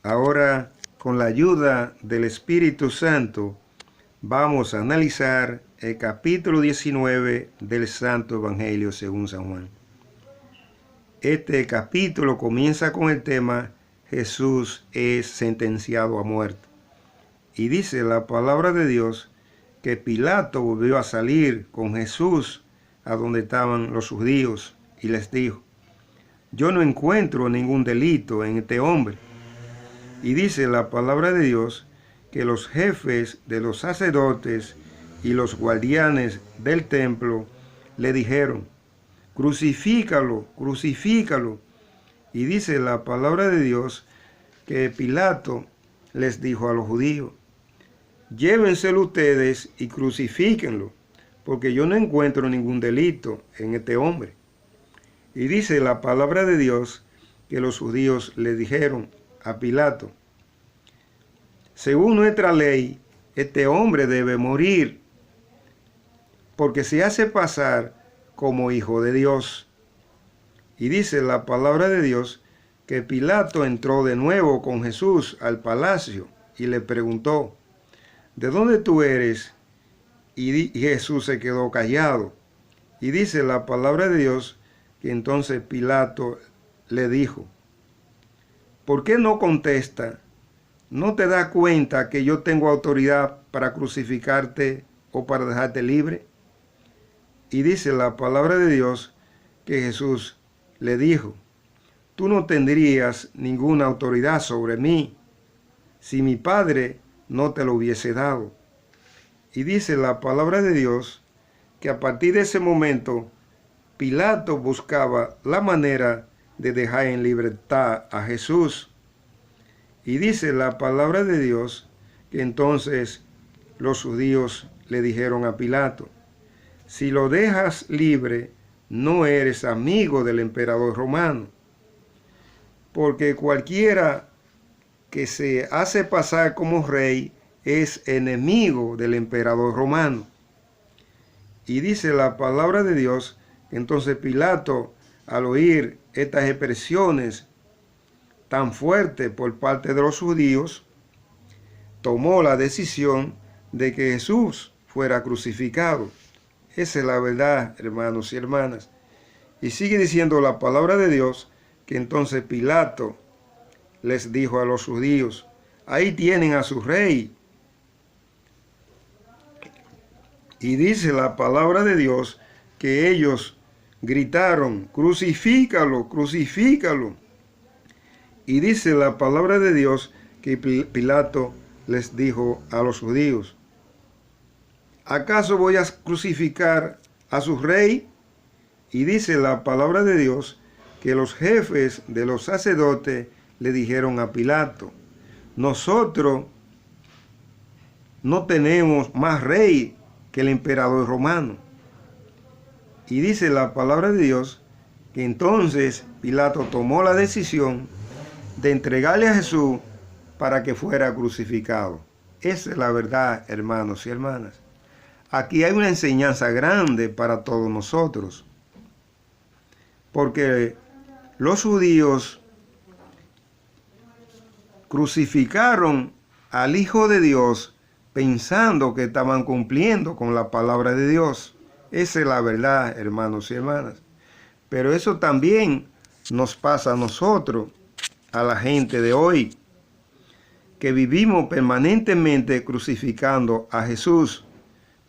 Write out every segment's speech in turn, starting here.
Ahora, con la ayuda del Espíritu Santo, vamos a analizar el capítulo 19 del Santo Evangelio según San Juan. Este capítulo comienza con el tema Jesús es sentenciado a muerte. Y dice la palabra de Dios que Pilato volvió a salir con Jesús a donde estaban los judíos y les dijo: yo no encuentro ningún delito en este hombre. Y dice la palabra de Dios que los jefes de los sacerdotes y los guardianes del templo le dijeron: crucifícalo, crucifícalo. Y dice la palabra de Dios que Pilato les dijo a los judíos: llévenselo ustedes y crucifíquenlo, porque yo no encuentro ningún delito en este hombre. Y dice la palabra de Dios que los judíos le dijeron a Pilato: según nuestra ley, este hombre debe morir, porque se hace pasar como hijo de Dios. Y dice la palabra de Dios que Pilato entró de nuevo con Jesús al palacio y le preguntó: ¿de dónde tú eres? Y Jesús se quedó callado. Y dice la palabra de Dios que entonces Pilato le dijo: ¿por qué no contesta? ¿No te das cuenta que yo tengo autoridad para crucificarte o para dejarte libre? Y dice la palabra de Dios que Jesús le dijo: tú no tendrías ninguna autoridad sobre mí si mi Padre no te lo hubiese dado. Y dice la palabra de Dios que a partir de ese momento Pilato buscaba la manera de dejar en libertad a Jesús. Y dice la palabra de Dios que entonces los judíos le dijeron a Pilato: si lo dejas libre, no eres amigo del emperador romano, porque cualquiera que se hace pasar como rey es enemigo del emperador romano. Y dice la palabra de Dios que entonces Pilato, al oír estas expresiones tan fuertes por parte de los judíos, tomó la decisión de que Jesús fuera crucificado. Esa es la verdad, hermanos y hermanas. Y sigue diciendo la palabra de Dios que entonces Pilato les dijo a los judíos: ahí tienen a su rey. Y dice la palabra de Dios que ellos gritaron: crucifícalo, crucifícalo. Y dice la palabra de Dios que Pilato les dijo a los judíos: ¿acaso voy a crucificar a su rey? Y dice la palabra de Dios que los jefes de los sacerdotes le dijeron a Pilato: nosotros no tenemos más rey que el emperador romano. Y dice la palabra de Dios que entonces Pilato tomó la decisión de entregarle a Jesús para que fuera crucificado. Esa es la verdad, hermanos y hermanas. Aquí hay una enseñanza grande para todos nosotros, porque los judíos crucificaron al Hijo de Dios pensando que estaban cumpliendo con la palabra de Dios. Esa es la verdad, hermanos y hermanas. Pero eso también nos pasa a nosotros, a la gente de hoy, que vivimos permanentemente crucificando a Jesús,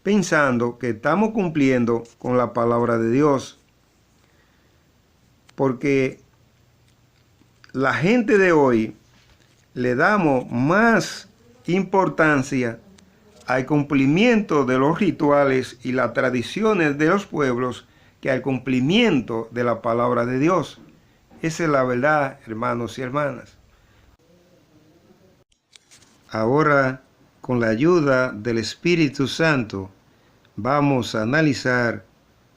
pensando que estamos cumpliendo con la palabra de Dios. Porque la gente de hoy le damos más importancia al cumplimiento de los rituales y las tradiciones de los pueblos que al cumplimiento de la palabra de Dios. Esa es la verdad, hermanos y hermanas. Ahora, con la ayuda del Espíritu Santo, vamos a analizar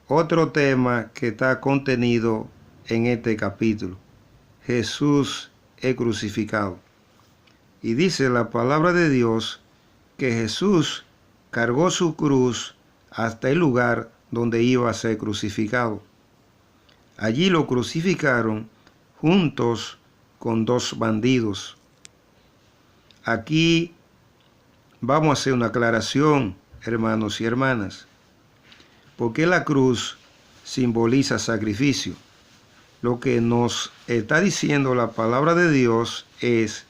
otro tema que está contenido en este capítulo: Jesús es crucificado. Y dice la palabra de Dios que Jesús cargó su cruz hasta el lugar donde iba a ser crucificado. Allí lo crucificaron juntos con dos bandidos, Aquí vamos a hacer una aclaración, hermanos y hermanas. Porque la cruz simboliza sacrificio. Lo que nos está diciendo la palabra de Dios es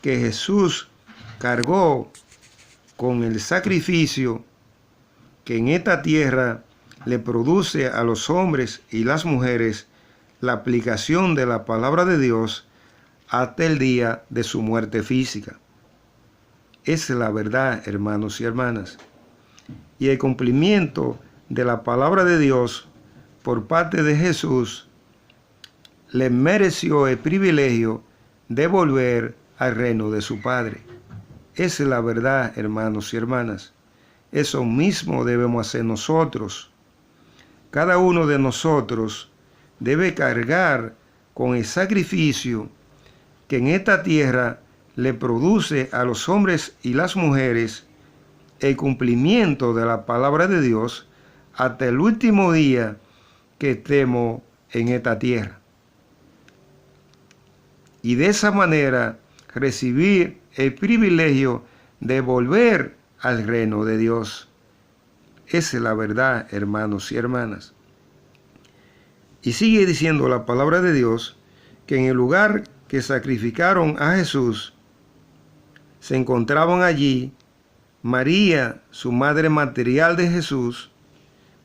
que Jesús cargó con el sacrificio que en esta tierra le produce a los hombres y las mujeres la aplicación de la palabra de Dios hasta el día de su muerte física. Esa es la verdad, hermanos y hermanas. Y el cumplimiento de la palabra de Dios por parte de Jesús le mereció el privilegio de volver al reino de su Padre. Esa es la verdad, hermanos y hermanas. Eso mismo debemos hacer nosotros. Cada uno de nosotros debe cargar con el sacrificio que en esta tierra le produce a los hombres y las mujeres el cumplimiento de la palabra de Dios hasta el último día que estemos en esta tierra. Y de esa manera recibir el privilegio de volver al reino de Dios. Esa es la verdad, hermanos y hermanas. Y sigue diciendo la palabra de Dios que en el lugar que sacrificaron a Jesús, se encontraban allí María, su madre material de Jesús,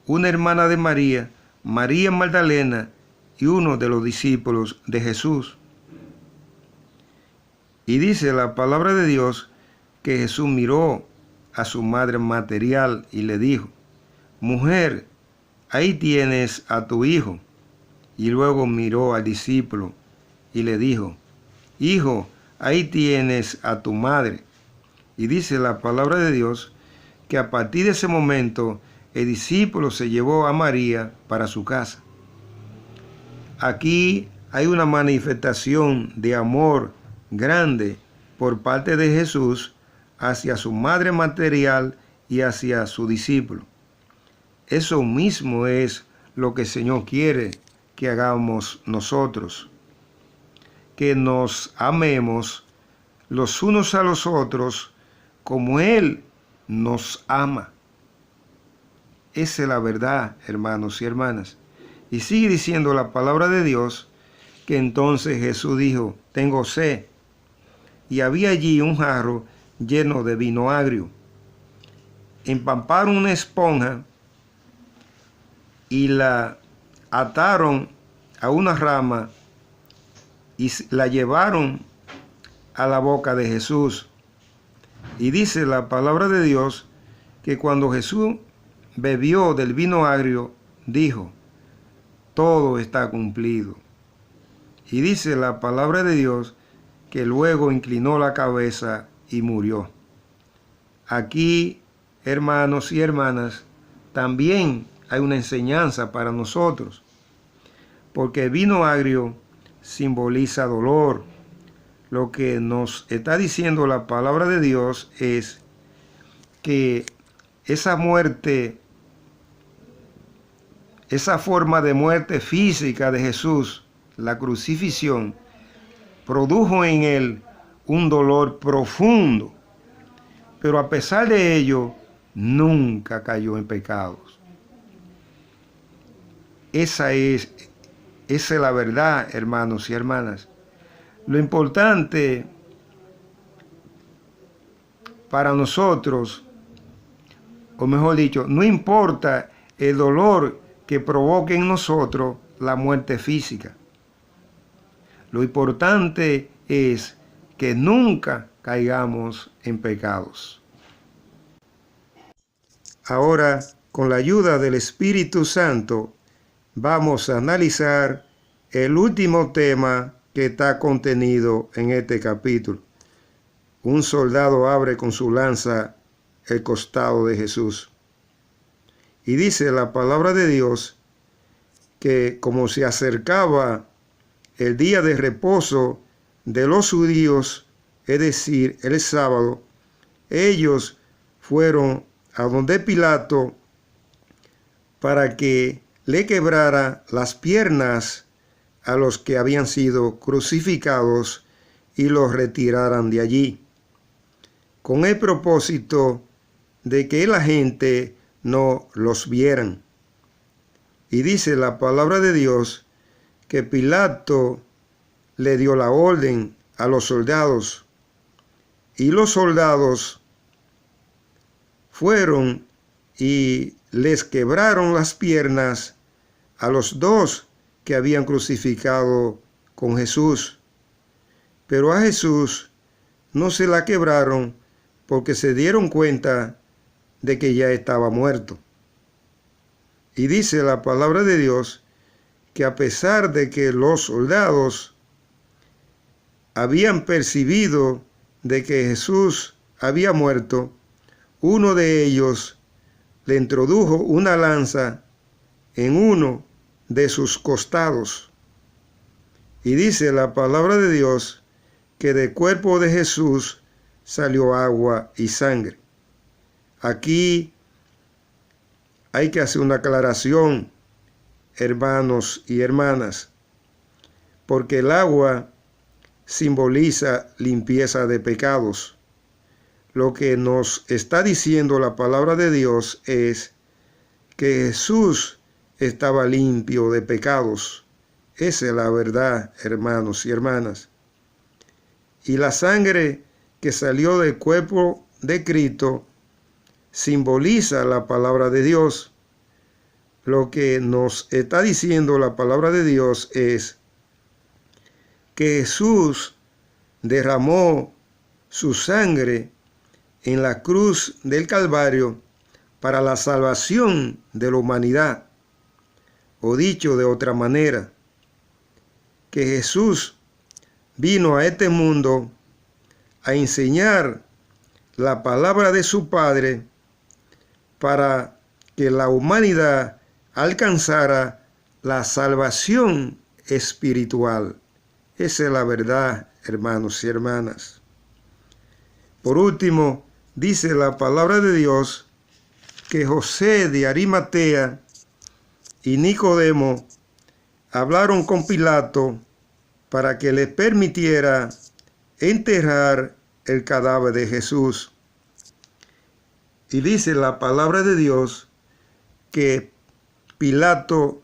una hermana de María, María Magdalena y uno de los discípulos de Jesús. Y dice la palabra de Dios que Jesús miró a su madre material y le dijo: mujer, ahí tienes a tu hijo. Y luego miró al discípulo y le dijo: hijo, ahí tienes a tu madre. Y dice la palabra de Dios que a partir de ese momento el discípulo se llevó a María para su casa. Aquí hay una manifestación de amor grande por parte de Jesús hacia su madre material y hacia su discípulo. Eso mismo es lo que el Señor quiere que hagamos nosotros, que nos amemos los unos a los otros como Él nos ama. Esa es la verdad, hermanos y hermanas. Y sigue diciendo la palabra de Dios que entonces Jesús dijo: tengo sed. Y había allí un jarro lleno de vino agrio. Empaparon una esponja y la ataron a una rama y la llevaron a la boca de Jesús. Y dice la palabra de Dios que cuando Jesús bebió del vino agrio, dijo: todo está cumplido. Y dice la palabra de Dios que luego inclinó la cabeza y murió. Aquí, hermanos y hermanas, también hay una enseñanza para nosotros, porque el vino agrio simboliza dolor. Lo que nos está diciendo la palabra de Dios es que esa muerte, esa forma de muerte física de Jesús, la crucifixión, produjo en él un dolor profundo, pero a pesar de ello, nunca cayó en pecados. Esa es la verdad, hermanos y hermanas. Lo importante para nosotros, o mejor dicho, no importa el dolor que provoque en nosotros la muerte física. Lo importante es que nunca caigamos en pecados. Ahora, con la ayuda del Espíritu Santo, vamos a analizar el último tema que está contenido en este capítulo. Un soldado abre con su lanza el costado de Jesús. Y dice la palabra de Dios que como se acercaba el día de reposo de los judíos, es decir, el sábado, ellos fueron a donde Pilato para que le quebrara las piernas a los que habían sido crucificados y los retiraran de allí. con el propósito de que la gente no los vieran. Y dice la palabra de Dios que Pilato le dio la orden a los soldados, y los soldados fueron y les quebraron las piernas a los dos que habían crucificado con Jesús. Pero a Jesús no se la quebraron porque se dieron cuenta de que ya estaba muerto. Y dice la palabra de Dios que a pesar de que los soldados habían percibido de que Jesús había muerto, uno de ellos le introdujo una lanza en uno de sus costados. Y dice la palabra de Dios que del cuerpo de Jesús salió agua y sangre. Aquí hay que hacer una aclaración, hermanos y hermanas, porque el agua simboliza limpieza de pecados. Lo que nos está diciendo la palabra de Dios es que Jesús estaba limpio de pecados. Esa es la verdad, hermanos y hermanas. Y la sangre que salió del cuerpo de Cristo simboliza la palabra de Dios. Lo que nos está diciendo la palabra de Dios es que Jesús derramó su sangre en la cruz del Calvario para la salvación de la humanidad. O dicho de otra manera, que Jesús vino a este mundo a enseñar la palabra de su Padre para que la humanidad alcanzara la salvación espiritual. Esa es la verdad, hermanos y hermanas. Por último, dice la palabra de Dios que José de Arimatea y Nicodemo hablaron con Pilato para que le permitiera enterrar el cadáver de Jesús. Y dice la palabra de Dios que Pilato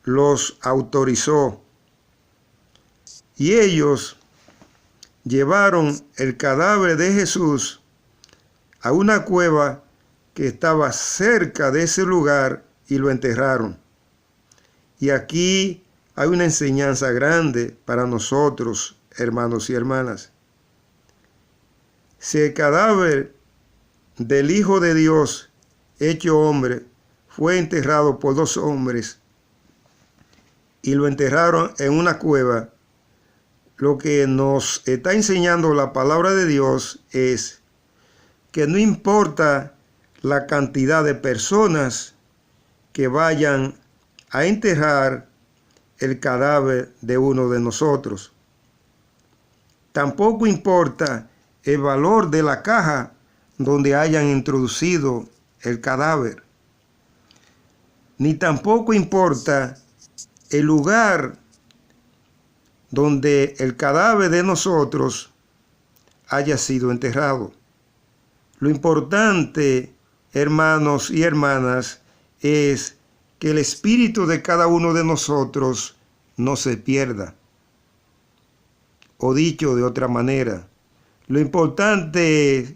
los autorizó. Y ellos llevaron el cadáver de Jesús a una cueva que estaba cerca de ese lugar y lo enterraron. Y aquí hay una enseñanza grande para nosotros, hermanos y hermanas. Si el cadáver del Hijo de Dios, hecho hombre, fue enterrado por dos hombres y lo enterraron en una cueva, lo que nos está enseñando la palabra de Dios es que no importa la cantidad de personas que vayan a enterrar el cadáver de uno de nosotros. Tampoco importa el valor de la caja donde hayan introducido el cadáver. Ni tampoco importa el lugar donde el cadáver de nosotros haya sido enterrado. Lo importante, hermanos y hermanas, es que el espíritu de cada uno de nosotros no se pierda. O dicho de otra manera, lo importante es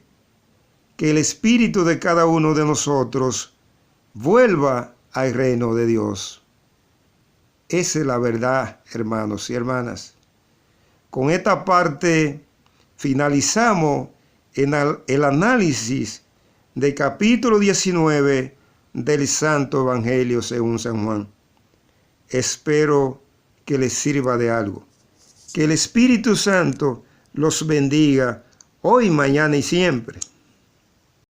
que el espíritu de cada uno de nosotros vuelva al reino de Dios. Esa es la verdad, hermanos y hermanas. Con esta parte finalizamos el análisis del capítulo 19 del Santo Evangelio según San Juan. Espero que les sirva de algo. Que el Espíritu Santo los bendiga hoy, mañana y siempre.